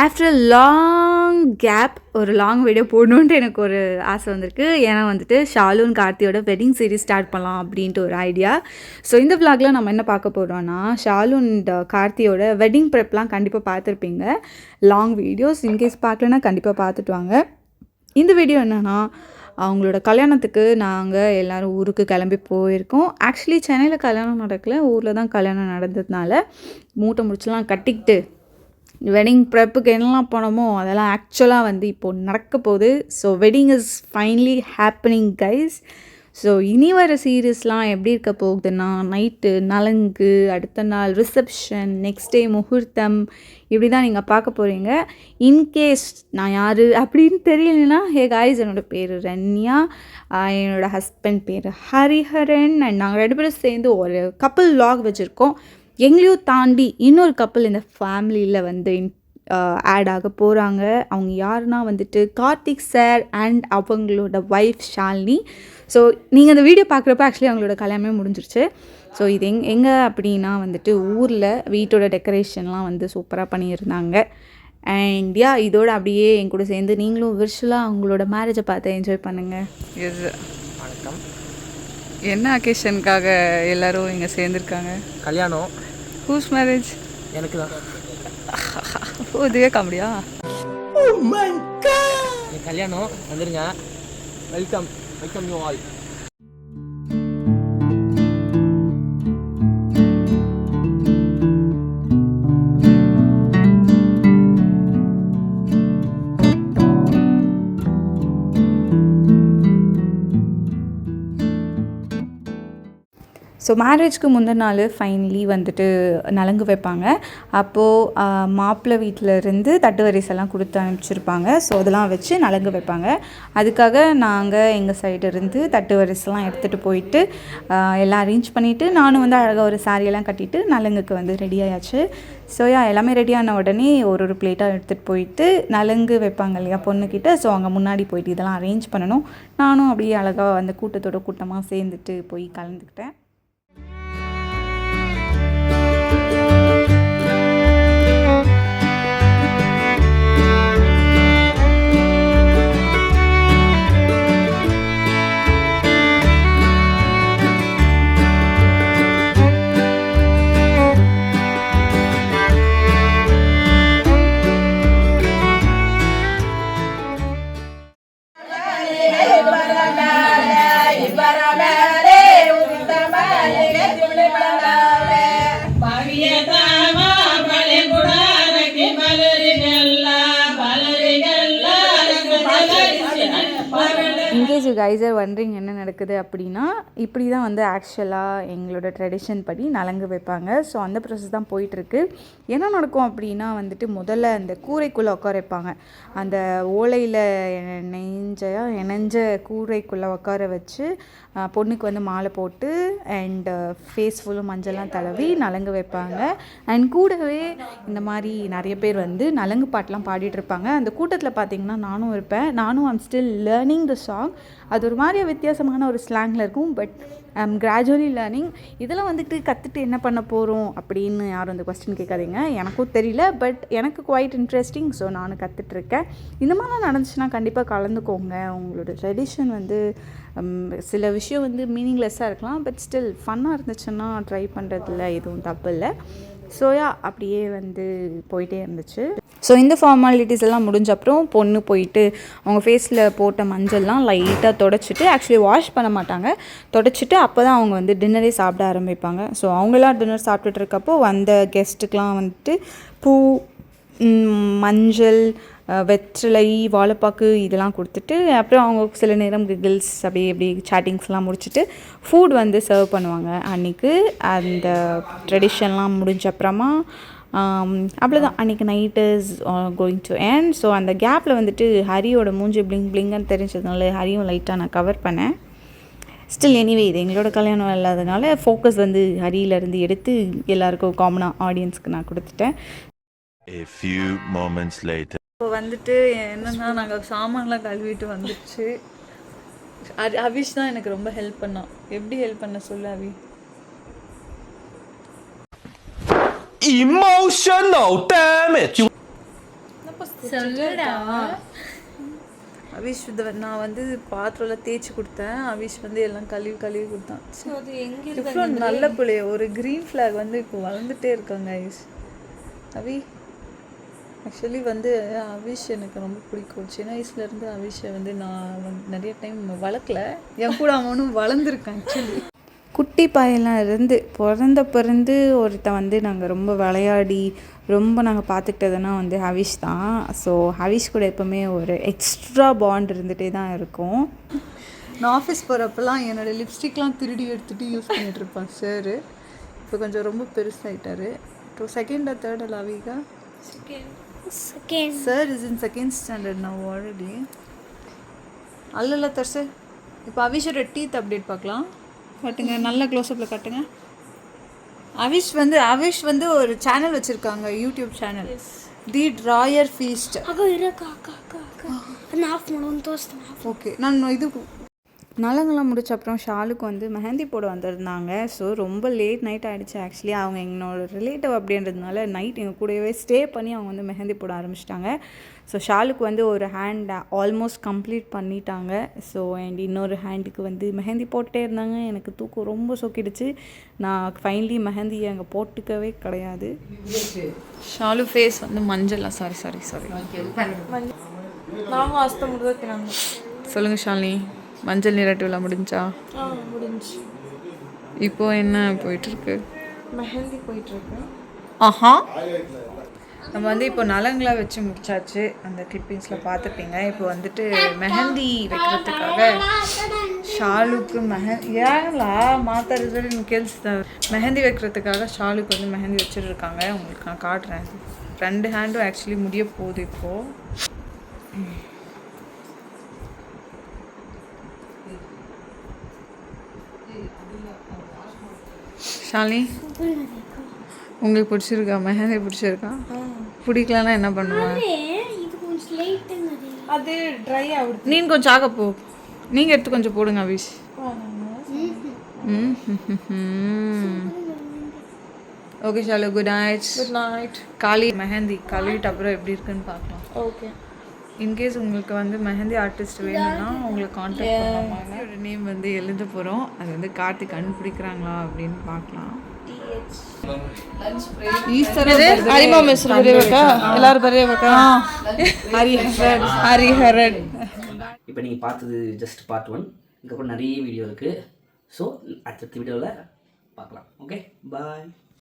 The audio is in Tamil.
ஆஃப்டர் லாங் கேப் ஒரு லாங் வீடியோ போடணுன்ட்டு எனக்கு ஒரு ஆசை வந்திருக்கு. ஏன்னா வந்துட்டு ஷாலு கார்த்தியோட வெட்டிங் சீரிஸ் ஸ்டார்ட் பண்ணலாம் அப்படின்ட்டு ஒரு ஐடியா. ஸோ இந்த விளாகில் நம்ம என்ன பார்க்க போகிறோன்னா, ஷாலு அண்ட் கார்த்தியோட வெட்டிங் ப்ரெப்லாம் கண்டிப்பாக பார்த்துருப்பீங்க. லாங் வீடியோஸ் இன்கேஸ் பார்க்கலன்னா கண்டிப்பாக பார்த்துட்டு வாங்க. இந்த வீடியோ என்னென்னா, அவங்களோட கல்யாணத்துக்கு நாங்கள் எல்லோரும் ஊருக்கு கிளம்பி போயிருக்கோம். ஆக்சுவலி சென்னையில் கல்யாணம் நடக்கலை, ஊரில் தான் கல்யாணம் நடந்ததுனால மூட்டை முடிச்செலாம் கட்டிக்கிட்டு வெட்டிங் ப்ரெப்புக்கு என்னெல்லாம் போனோமோ அதெல்லாம் ஆக்சுவலாக வந்து இப்போது நடக்க போகுது. So wedding is finally happening guys. So இனி வர சீரீஸ்லாம் எப்படி இருக்க போகுதுன்னா, நைட்டு நலங்கு, அடுத்த நாள் ரிசப்ஷன், நெக்ஸ்ட் டே முகூர்த்தம், இப்படி தான் நீங்கள் பார்க்க போகிறீங்க. இன்கேஸ் நான் யார் அப்படின்னு தெரியலனா, ஹே காய்ஸ், என்னோடய பேர் ரன்யா, என்னோடய ஹஸ்பண்ட் பேர் ஹரிஹரன், அண்ட் நாங்கள் 2 பேரும் சேர்ந்து ஒரு கப்புள் வ்ளாக் வச்சுருக்கோம். எங்களையும் தாண்டி இன்னொரு கப்பல் இந்த ஃபேமிலியில் வந்து ஆட் ஆக போகிறாங்க. அவங்க யாருன்னா வந்துட்டு கார்த்திக் சார் அண்ட் அவங்களோட ஒய்ஃப் ஷாலினி. ஸோ நீங்கள் அந்த வீடியோ பார்க்குறப்ப ஆக்சுவலி அவங்களோட கல்யாணமே முடிஞ்சிருச்சு. ஸோ இது எங்கே அப்படின்னா வந்துட்டு ஊரில் வீட்டோட டெக்கரேஷன்லாம் வந்து சூப்பராக பண்ணியிருந்தாங்க. அண்ட் இதோட அப்படியே என் கூட சேர்ந்து நீங்களும் விர்ச்சுவலாக அவங்களோட மேரேஜை பார்த்து என்ஜாய் பண்ணுங்கள். வணக்கம். என்ன அக்கேஷனுக்காக எல்லோரும் இங்கே சேர்ந்துருக்காங்க? கல்யாணம். Whose marriage? எனக்கு தான். ஓ, இதுவே காமெடியா? கல்யாணம் வந்துருங்க. Welcome you all. ஸோ மேரேஜ்க்கு முந்தின நாள் ஃபைனலி வந்துட்டு நலங்கு வைப்பாங்க. அப்போது மாப்பிள்ளை வீட்டிலருந்து தட்டு வரிசெல்லாம் கொடுத்து அனுப்பிச்சிருப்பாங்க. ஸோ அதெல்லாம் வச்சு நலங்கு வைப்பாங்க. அதுக்காக நாங்கள் எங்கள் சைடு இருந்து தட்டு வரிசெல்லாம் எடுத்துகிட்டு போயிட்டு எல்லாம் அரேஞ்ச் பண்ணிவிட்டு, நானும் வந்து அழகாக ஒரு சாரியெல்லாம் கட்டிட்டு நலங்குக்கு வந்து ரெடி ஆயாச்சு. ஸோ எல்லாமே ரெடியான உடனே ஒரு பிளேட்டாக எடுத்துகிட்டு போயிட்டு நலங்கு வைப்பாங்க இல்லையா பொண்ணுக்கிட்ட. ஸோ அங்கே முன்னாடி போயிட்டு இதெல்லாம் அரேஞ்ச் பண்ணணும். நானும் அப்படியே அழகாக அந்த கூட்டத்தோட கூட்டமாக சேர்ந்துட்டு போய் கலந்துக்கிட்டேன். In case you guys are wandering என்ன நடக்குது அப்படின்னா, இப்படி தான் வந்து ஆக்சுவலாக எங்களோட ட்ரெடிஷன் படி நலங்கு வைப்பாங்க. ஸோ அந்த ப்ராசஸ் தான் போயிட்டுருக்கு. என்ன நடக்கும் அப்படின்னா வந்துட்டு முதல்ல அந்த கூரைக்குள்ளே உட்கார வைப்பாங்க. அந்த ஓலையில் இணைஞ்ச கூரைக்குள்ளே உட்கார வச்சு பொண்ணுக்கு வந்து மாலை போட்டு அண்ட் ஃபேஸ் ஃபுல்லும் மஞ்சள்லாம் தடவி நலங்கு வைப்பாங்க. அண்ட் கூடவே இந்த மாதிரி நிறைய பேர் வந்து நலங்கு பாட்டெலாம் பாடிட்டு இருப்பாங்க. அந்த கூட்டத்தில் பார்த்திங்கன்னா நானும் இருப்பேன். நானும் I'm still learning the song. அது ஒரு மாதிரி வித்தியாசமான ஒரு ஸ்லாங்கில் இருக்கும். But I'm gradually learning. இதெல்லாம் வந்துட்டு கற்றுட்டு என்ன பண்ண போகிறோம் அப்படின்னு யாரும் அந்த கொஸ்டின் கேட்காதீங்க. எனக்கும் தெரியல, பட் எனக்கு குவைட் இன்ட்ரெஸ்டிங். ஸோ நானும் கற்றுட்ருக்கேன். இந்த மாதிரிலாம் நடந்துச்சுன்னா கண்டிப்பாக கலந்துக்கோங்க. உங்களோட ட்ரெடிஷன் வந்து சில விஷயம் வந்து மீனிங்லெஸ்ஸாக இருக்கலாம், பட் ஸ்டில் ஃபன்னாக இருந்துச்சுன்னா ட்ரை பண்ணுறதுல எதுவும் தப்பு இல்லை. ஸோ அப்படியே வந்து போயிட்டே இருந்துச்சு. ஸோ இந்த ஃபார்மாலிட்டிஸ் எல்லாம் முடிஞ்ச அப்புறம் பொண்ணு போயிட்டு அவங்க ஃபேஸில் போட்ட மஞ்சள்லாம் லைட்டாக தொடச்சிட்டு, ஆக்சுவலி வாஷ் பண்ண மாட்டாங்க, தொடச்சிட்டு அப்போ தான் அவங்க வந்து டின்னரே சாப்பிட ஆரம்பிப்பாங்க. ஸோ அவங்களாம் டின்னர் சாப்பிட்டுட்டு இருக்கப்போ வந்த கெஸ்ட்டுக்கெலாம் வந்துட்டு பூ, மஞ்சள், வெற்றிலை, வாழைப்பாக்கு இதெல்லாம் கொடுத்துட்டு அப்புறம் அவங்க சில நேரம் கிகிள்ஸ் அப்படியே சாட்டிங்ஸ்லாம் முடிச்சுட்டு ஃபுட் வந்து சர்வ் பண்ணுவாங்க. அன்றைக்கி அந்த ட்ரெடிஷன்லாம் முடிஞ்ச அப்புறமா அவ்வளோதான். அன்றைக்கி night is going to end. So அந்த கேப்பில் வந்துட்டு ஹரியோட மூஞ்சி பிளிங்குன்னு தெரிஞ்சதுனால ஹரியும் லைட்டாக நான் கவர் பண்ணேன். ஸ்டில் எனிவே இது எங்களோட கல்யாணம் இல்லாதனால ஃபோக்கஸ் வந்து ஹரியிலேருந்து எடுத்து எல்லாருக்கும் காமனாக ஆடியன்ஸ்க்கு நான் கொடுத்துட்டேன். A few moments later. இப்போ வந்துட்டு என்னென்னா, நாங்கள் சாமான்லாம் கழுவிட்டு வந்துடுச்சு. அவிஷ் தான் எனக்கு ரொம்ப ஹெல்ப் பண்ணான். எப்படி ஹெல்ப் பண்ண சொல்லு அவி? Emotional damage. என்னப்பா சொல்லுடா. அவிஷ் நான் வந்து பாத்திரம்லாம் தேய்ச்சி கொடுத்தேன். அவிஷ் வந்து எல்லாம் கழுவி கொடுத்தான். இவ்வளோ நல்ல பிள்ளைய ஒரு க்ரீன் ஃப்ளாக் வந்து இப்போ வளர்ந்துட்டே இருக்காங்க ஐஸ். ஆக்சுவலி வந்து அவிஷ் எனக்கு ரொம்ப பிடிக்கும். சின்ன வயசுலேருந்து அவிஷை வந்து நான் நிறைய டைம் வளர்க்கல, என் கூட அவனும் வளர்ந்துருக்கான். ஆக்சுவலி குட்டி பையெல்லாம் இருந்து பிறந்து ஒருத்தன் வந்து நாங்கள் ரொம்ப விளையாடி ரொம்ப நாங்கள் பார்த்துக்கிட்டதுன்னா வந்து ஹவிஷ் தான். ஸோ ஹவிஷ் கூட எப்போவுமே ஒரு எக்ஸ்ட்ரா பாண்ட் இருந்துகிட்டே தான் இருக்கும். நான் ஆஃபீஸ் போகிறப்பெல்லாம் என்னோடய லிப்ஸ்டிக்லாம் திருடி எடுத்துகிட்டு யூஸ் பண்ணிகிட்ருப்பான் சார். இப்போ கொஞ்சம் ரொம்ப பெருசாகிட்டார். இப்போ second or third Lavika sir is in second standard நான் ஆல்ரெடி. அல்ல தர்சு. இப்போ அவிஷோட டீத் அப்டேட் பார்க்கலாம். காட்டுங்க, நல்ல க்ளோஸ்அப்பில் காட்டுங்க. அவிஷ் வந்து ஒரு சேனல் வச்சுருக்காங்க, யூடியூப் சேனல், தி ட்ராயர் ஃபீஸ்ட். ஓகே, நான் இது நலங்கெல்லாம் முடிச்ச அப்புறம் ஷாலுக்கு வந்து மெஹந்தி போட வந்திருந்தாங்க. ஸோ ரொம்ப லேட் நைட் ஆகிடுச்சு. ஆக்சுவலி அவங்க எங்களோட ரிலேட்டிவ் அப்படின்றதுனால நைட் எங்கள் கூடவே ஸ்டே பண்ணி அவங்க வந்து மெஹந்தி போட ஆரம்பிச்சிட்டாங்க. ஸோ ஷாலுக்கு வந்து ஒரு ஹேண்ட் ஆல்மோஸ்ட் கம்ப்ளீட் பண்ணிட்டாங்க. ஸோ அண்ட் இன்னொரு ஹேண்டுக்கு வந்து மெஹந்தி போட்டே இருந்தாங்க. எனக்கு தூக்கம் ரொம்ப சொக்கிடுச்சு. நான் ஃபைனலி மெஹந்தி அங்கே போட்டுக்கவே கிடையாது. ஷாலு ஃபேஸ் வந்து மஞ்சள். சாரி சொல்லுங்கள் ஷாலினி, மஞ்சள் நீராட்டு விழா முடிஞ்சா? முடிஞ்சு. இப்போ என்ன போயிட்டுருக்கு? மெஹந்தி போயிட்டுருக்கு. ஆஹா, நம்ம வந்து இப்போ நலங்களாக வச்சு முடிச்சாச்சு. அந்த கிளிப்பிங்ஸில் பார்த்துப்பீங்க. இப்போ வந்துட்டு மெஹந்தி வைக்கிறதுக்காக ஷாலுக்கு ஏங்களா மாத்தாரு கேள்ஸ் மெஹந்தி வைக்கிறதுக்காக ஷாலுக்கு வந்து மெஹந்தி வச்சுட்டு இருக்காங்க. உங்களுக்கு நான் காட்டுறேன். 2 ஹேண்டும் ஆக்சுவலி முடிய போகுது இப்போது. ஷாலினி, உங்களுக்கு பிடிச்சிருக்கா மெஹந்தி? பிடிச்சிருக்கா? பிடிக்கலன்னா என்ன பண்ணுவேன்? அது ட்ரை ஆகுது. நீ கொஞ்சம் ஆக போ, நீங்கள் எடுத்து கொஞ்சம் போடுங்க Avish. Okay Shalu, good night. Good night. காலி மெஹந்தி கழுவிட்டு அப்புறம் எப்படி இருக்குன்னு பார்க்கலாம். ஓகே. இன்கேஸ் உங்களுக்கு வந்து மெஹந்தி ஆர்டிஸ்ட் வேணும்னா உங்களுக்கு கான்டாக்ட் பண்ணுவாங்க. ஒரு நேம் வந்து எழுத போகிறோம். அது வந்து கார்த்தி கண்டுபிடிக்கிறாங்களா அப்படின்னு பார்க்கலாம். ஹரிமா மிஸ் பரேவக்கா, எல்லாரும் பரேவக்கா. ஹரிஹரன். இப்போ நீங்கள் பார்த்தது ஜஸ்ட் பார்ட் 1. இதுக்கப்புறம் நிறைய வீடியோ இருக்குது. ஸோ அடுத்த வீடியோவில் பார்க்கலாம். ஓகே, பாய்.